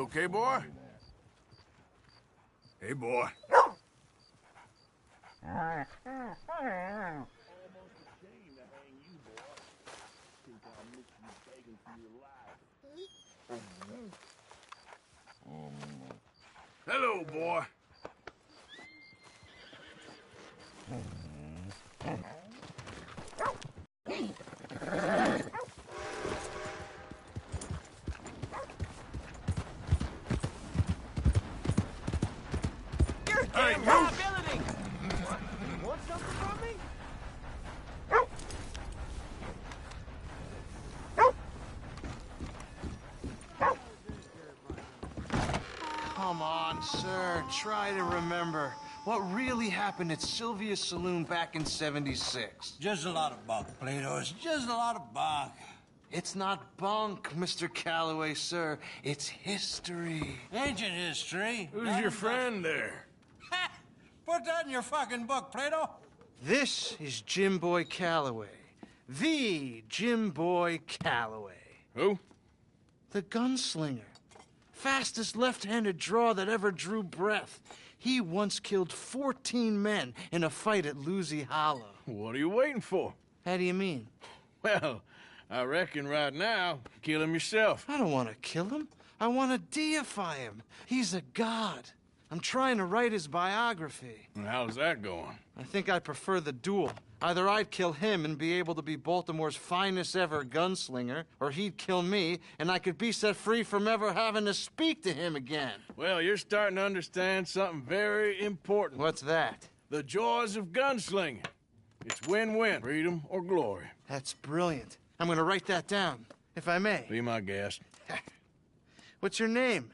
okay, boy? Hey, boy. Hello, boy. You're a damn liability! What? You want something from me? Come on, sir. Try to remember what really happened at Sylvia's Saloon back in '76. Just a lot of bunk, Plato. It's just a lot of bunk. It's not bunk, Mr. Calloway, sir. It's history. Ancient history. Who's your friend there? Ha! Put that in your fucking book, Plato. This is Jim Boy Calloway. The Jim Boy Calloway. Who? The gunslinger. Fastest left-handed draw that ever drew breath. He once killed 14 men in a fight at Lucy Hollow. What are you waiting for? How do you mean? Well, I reckon right now, kill him yourself. I don't want to kill him. I want to deify him. He's a god. I'm trying to write his biography. And how's that going? I think I prefer the duel. Either I'd kill him and be able to be Baltimore's finest ever gunslinger, or he'd kill me and I could be set free from ever having to speak to him again. Well, you're starting to understand something very important. What's that? The joys of gunslinging. It's win-win, freedom or glory. That's brilliant. I'm gonna write that down, if I may. Be my guest. What's your name?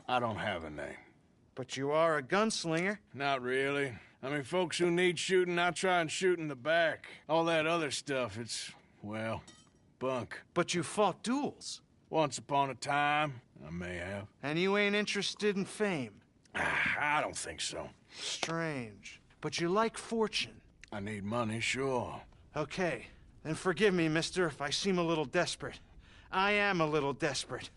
I don't have a name. But you are a gunslinger. Not really. I mean, folks who need shooting, I try and shoot in the back. All that other stuff, it's, well, bunk. But you fought duels. Once upon a time, I may have. And you ain't interested in fame. I don't think so. Strange. But you like fortune. I need money, sure. Okay. Then forgive me, mister, if I seem a little desperate. I am a little desperate.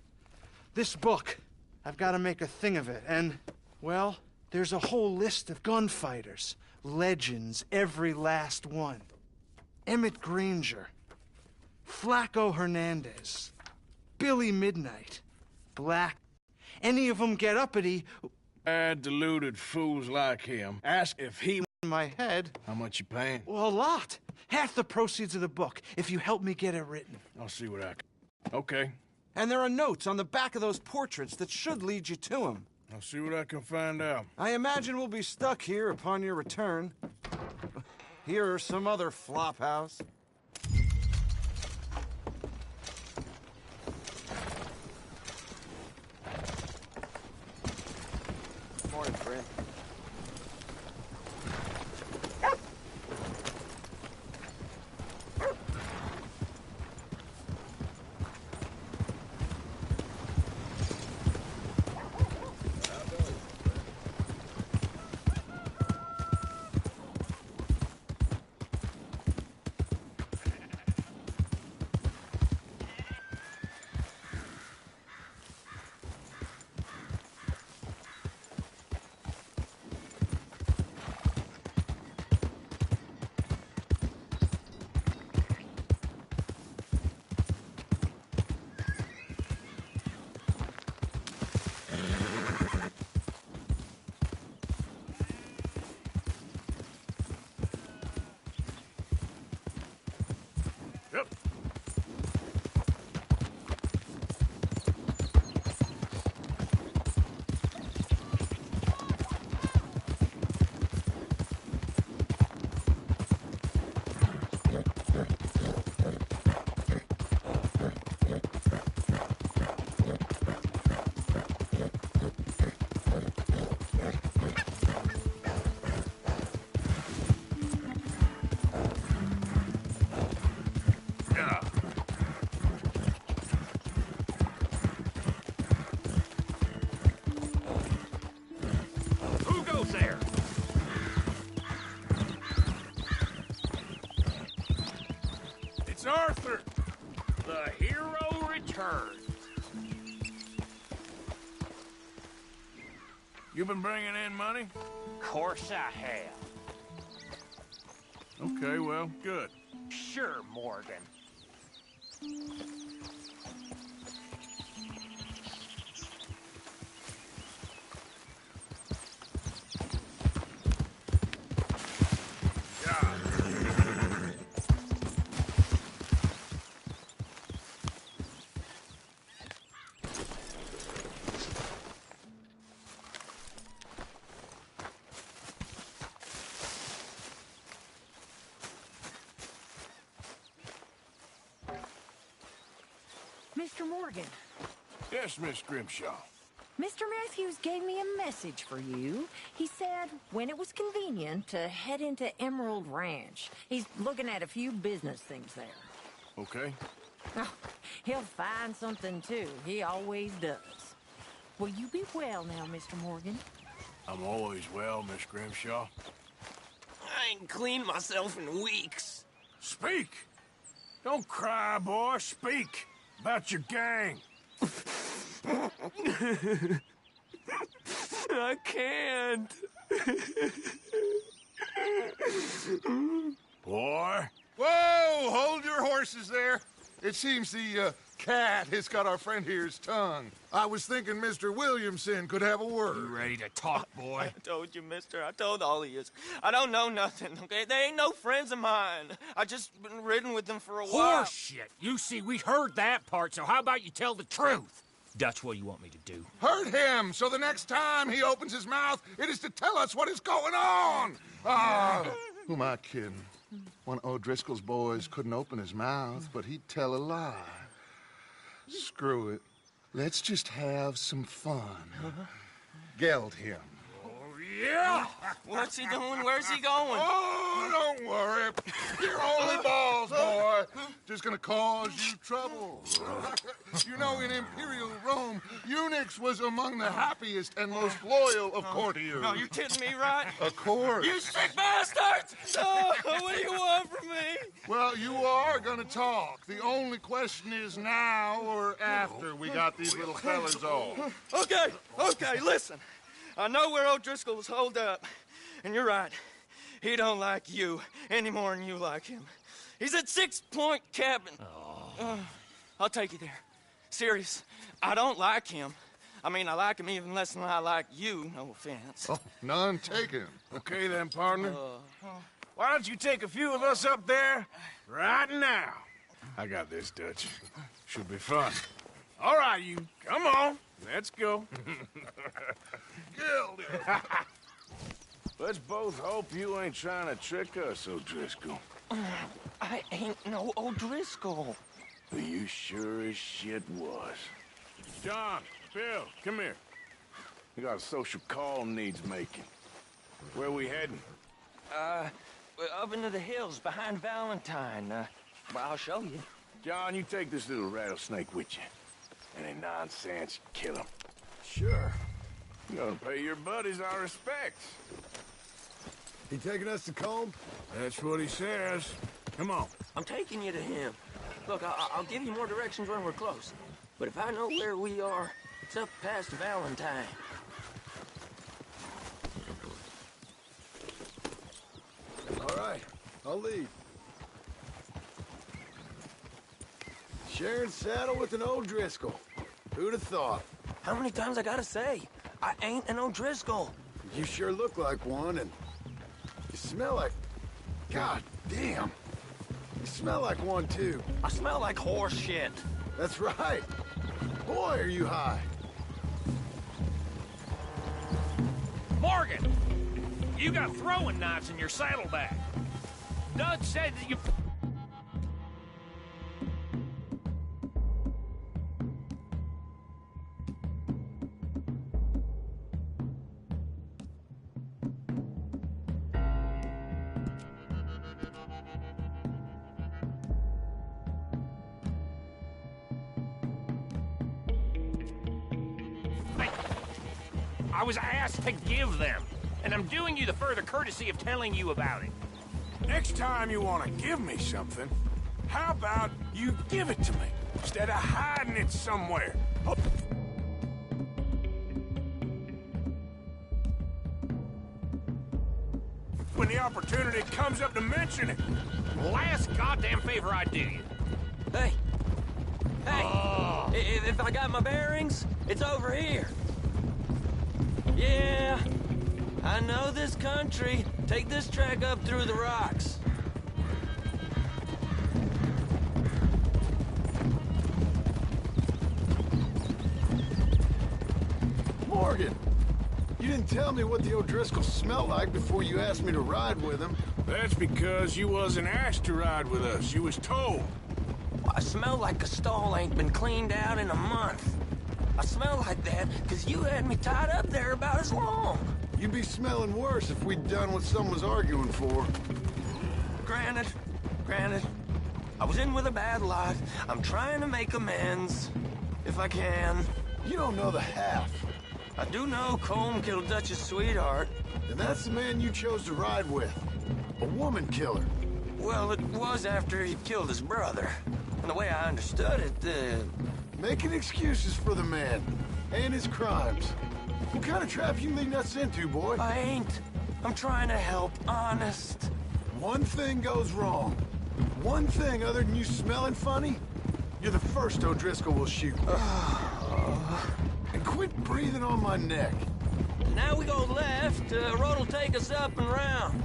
This book, I've got to make a thing of it, and, well, there's a whole list of gunfighters. Legends, every last one. Emmett Granger. Flaco Hernandez. Billy Midnight. Black. Any of them get uppity. Bad, deluded fools like him. Ask if he... In my head. How much you paying? Well, a lot. Half the proceeds of the book, if you help me get it written. I'll see what I can... Okay. And there are notes on the back of those portraits that should lead you to him. I'll see what I can find out. I imagine we'll be stuck here upon your return. Here are some other flophouse. Morning, friend. Yep. Arthur, the hero returns. You been bringing in money? Course I have. Okay, well, good. Sure, Morgan. Mr. Morgan, Yes, Miss Grimshaw. Mr. Matthews gave me a message for you. He said when it was convenient to head into Emerald Ranch. He's looking at a few business things there. Okay. Oh, he'll find something too. He always does. Will you be well now, Mr. Morgan? I'm always well, Miss Grimshaw. I ain't cleaned myself in weeks. Speak! Don't cry, boy. Speak about your gang. I can't. Boy. Whoa! Hold your horses there. It seems the cat has got our friend here's tongue. I was thinking Mr. Williamson could have a word. Ready to talk, boy? I told you, mister. I told all of you. I don't know nothing, okay? They ain't no friends of mine. I just been riding with them for a while. Horseshit! You see, we heard that part, so how about you tell the truth? That's what you want me to do. Hurt him, so the next time he opens his mouth, it is to tell us what is going on. Who am I kidding? One of O'Driscoll's boys couldn't open his mouth, but he'd tell a lie. Screw it. Let's just have some fun. Geld him. Yeah! What's he doing? Where's he going? Oh, don't worry. You're only balls, boy. Just gonna cause you trouble. You know, in Imperial Rome, eunuchs was among the happiest and most loyal of courtiers. No, you kidding me, right? Of course. You sick bastards! Oh, what do you want from me? Well, you are gonna talk. The only question is now or after we got these little fellas off. Okay, listen. I know where O'Driscoll's holed up, and you're right. He don't like you any more than you like him. He's at 6 Point Cabin. I'll take you there. Serious, I don't like him. I mean, I like him even less than I like you, no offense. Oh, none taken. Okay then, partner. Why don't you take a few of us up there right now? I got this, Dutch. Should be fun. All right, you. Come on. Let's go. Geld him. Let's both hope you ain't trying to trick us, O'Driscoll. I ain't no O'Driscoll. But you sure as shit was. John, Bill, come here. We got a social call needs making. Where we heading? Up into the hills behind Valentine. Well, I'll show you. John, you take this little rattlesnake with you. Any nonsense, kill him. Sure. You gonna pay your buddies our respects. He taking us to Combe? That's what he says. Come on. I'm taking you to him. Look, I'll give you more directions when we're close. But if I know where we are, it's up past Valentine. All right, I'll lead. Sharing saddle with an O'Driscoll. Who'd have thought? How many times I gotta say? I ain't an O'Driscoll. You sure look like one, and you smell like... God damn. You smell like one, too. I smell like horse shit. That's right. Boy, are you high. Morgan! You got throwing knives in your saddlebag. Doug said that you... I was asked to give them, and I'm doing you the further courtesy of telling you about it. Next time you want to give me something, how about you give it to me instead of hiding it somewhere? Oh. when the opportunity comes up to mention it. Last goddamn favor I do you. Hey! If I got my bearings, it's over here. Yeah, I know this country. Take this track up through the rocks. Morgan, you didn't tell me what the O'Driscolls smell like before you asked me to ride with them. That's because you wasn't asked to ride with us. You was told. I smell like a stall ain't been cleaned out in a month. I smell like that because you had me tied up there about as long. You'd be smelling worse if we'd done what someone was arguing for. Granted. I was in with a bad lot. I'm trying to make amends, if I can. You don't know the half. I do know Colm killed Dutch's sweetheart. And that's the man you chose to ride with. A woman killer. Well, it was after he killed his brother. And the way I understood it, Making excuses for the man and his crimes. What kind of trap you leading us into, boy? I ain't. I'm trying to help, honest. One thing goes wrong. One thing other than you smelling funny, you're the first O'Driscoll will shoot. And quit breathing on my neck. Now we go left. Road'll take us up and round.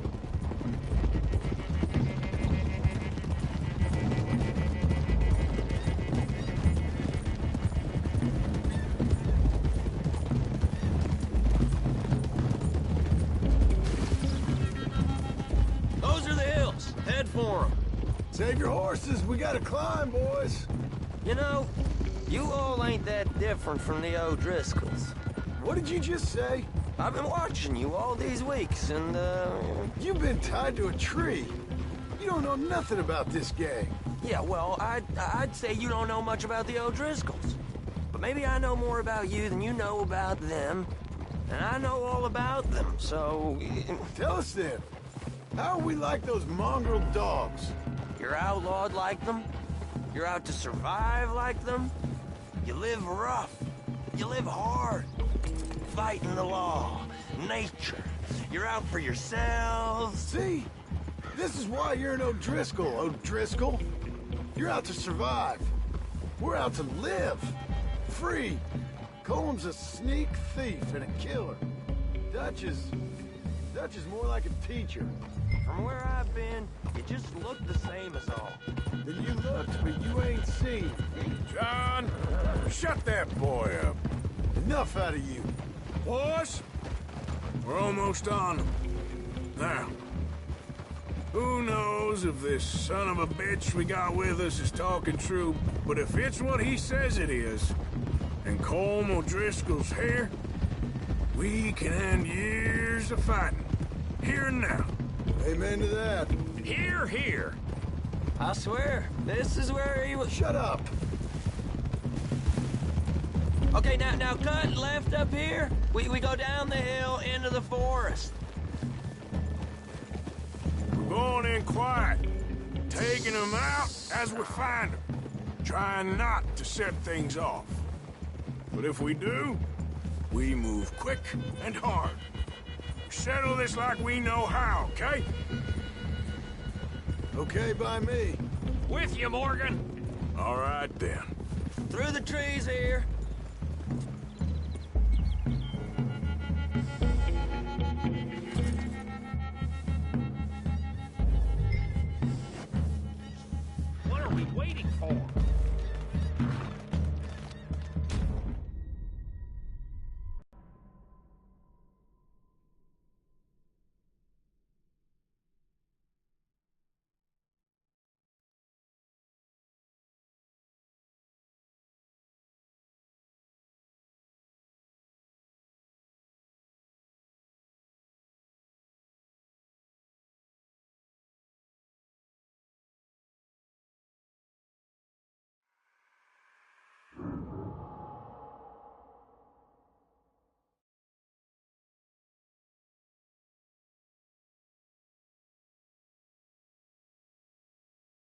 Those are the hills. Head for them. Save your horses. We gotta climb, boys. You know, you all ain't that different from the O'Driscolls. What did you just say? I've been watching you all these weeks, and, You've been tied to a tree. You don't know nothing about this gang. yeah, well, I'd say you don't know much about the O'Driscolls. But maybe I know more about you than you know about them. And I know all about them, so... Tell us then. How are we like those mongrel dogs? You're outlawed like them. You're out to survive like them. You live rough. You live hard. Fighting the law, nature. You're out for yourselves. See? This is why you're an O'Driscoll, O'Driscoll. You're out to survive. We're out to live. Free. Colm's a sneak thief and a killer. Dutch is more like a teacher. From where I've been, you just look the same as all. Then you looked, but you ain't seen. John, shut that boy up. Enough out of you. Boys, we're almost on them. Now, who knows if this son of a bitch we got with us is talking true, but if it's what he says it is, and Colm O'Driscoll's here, we can end years of fighting, here and now. Amen to that. Here. I swear, this is where he was... Shut up. Okay, now cut left up here. We go down the hill into the forest. We're going in quiet, taking them out as we find them, trying not to set things off. But if we do, we move quick and hard. We settle this like we know how, okay? Okay by me. With you, Morgan. All right, then. Through the trees here.